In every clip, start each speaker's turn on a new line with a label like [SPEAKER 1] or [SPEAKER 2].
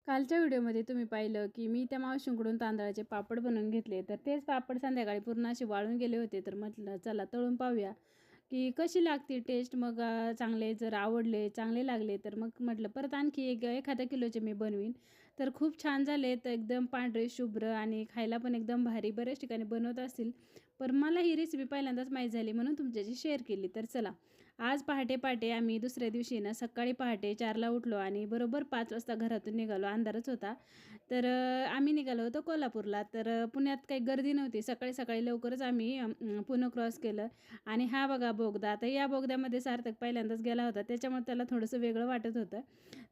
[SPEAKER 1] कालच्या व्हिडिओमध्ये तुम्ही पाहिलं की मी त्या मावशींकडून तांदळाचे पापड बनवून घेतले. तर तेच पापड संध्याकाळी पूर्ण असे वाळून गेले होते. तर म्हटलं चला तळून पाहूया की कशी लागते टेस्ट. मग चांगले जर आवडले, चांगले लागले तर मग म्हटलं परत आणखी एखाद्या किलोचे मी बनवीन. तर खूप छान झाले. तर एकदम पांढरे शुभ्र आणि खायला पण एकदम भारी. बऱ्याच ठिकाणी बनवत असतील, पण मला ही रेसिपी पहिल्यांदाच माहीत झाली म्हणून तुमच्याशी शेअर केली. तर चला, आज पहाटे पहाटे आम्ही दुसऱ्या दिवशी ना सकाळी पहाटे 4ला उठलो आणि बरोबर 5 वाजता घरातून निघालो. अंधारच होता. तर आम्ही निघालो होतो कोल्हापूरला. तर पुण्यात काही गर्दी नव्हती. सकाळी सकाळी लवकरच आम्ही पुणे क्रॉस केलं. आणि हा बघा बोगदा. आता या बोगद्यामध्ये सार्थक पहिल्यांदाच गेला होता, त्याच्यामुळे त्याला थोडंसं वेगळं वाटत होतं.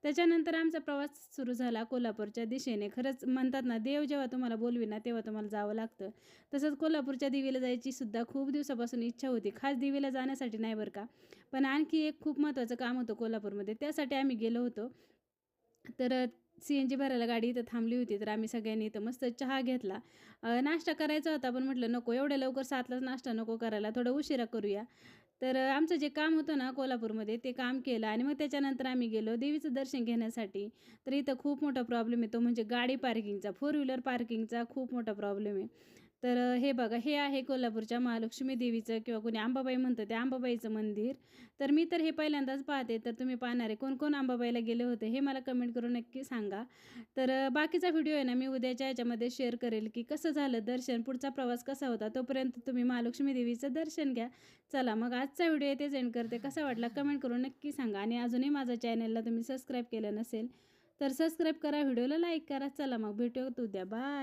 [SPEAKER 1] त्याच्यानंतर आमचा प्रवास सुरू झाला कोल्हापूरच्या दिशेने. खरंच म्हणतात ना, देव जेव्हा तुम्हाला बोलविना तेव्हा तुम्हाला जावं लागतं. तसंच कोल्हापूरच्या देवीला जायची सुद्धा खूप दिवसापासून इच्छा होती. खास देवीला जाण्यासाठी नाही बरं का, पण आणखी एक खूप महत्त्वाचं काम होतं कोल्हापूरमध्ये, त्यासाठी आम्ही गेलो होतो. तर CNG भरायला गाडी इथं थांबली होती. तर आम्ही सगळ्यांनी इथं मस्त चहा घेतला. नाश्ता करायचा होता, पण म्हटलं नको एवढ्या लवकर 7लाच नाश्ता नको करायला, थोडं उशिरा करूया. तर आमचं जे काम होतं ना कोल्हापूरमध्ये ते काम केलं आणि मग त्याच्यानंतर आम्ही गेलो देवीचं दर्शन घेण्यासाठी. तर इथं खूप मोठा प्रॉब्लेम येतो, म्हणजे गाडी पार्किंगचा, 4 व्हीलर पार्किंगचा खूप मोठा प्रॉब्लेम आहे. तर हे बघा, हे आहे कोल्हापूरच्या महालक्ष्मी देवीचं किंवा कोणी अंबाबाई म्हणतं ते अंबाबाईचं मंदिर. तर मी तर हे पहिल्यांदाच पाहते. तर तुम्ही पाहणारे कोण अंबाबाईला गेले होते हे मला कमेंट करून नक्की सांगा. तर बाकीचा व्हिडिओ आहे ना मी उद्याच्या ह्याच्यामध्ये शेअर करेल की कसं झालं दर्शन, पुढचा प्रवास कसा होता. तोपर्यंत तुम्ही महालक्ष्मी देवीचं दर्शन घ्या. चला मग आजचा व्हिडिओ इथेच एंड करते. कसा वाटला कमेंट करून नक्की सांगा. आणि अजूनही माझ्या चॅनलला तुम्ही सबस्क्राईब केलं नसेल तर सबस्क्राईब करा, व्हिडिओला लाईक करा. चला मग भेटूयात उद्या. बाय.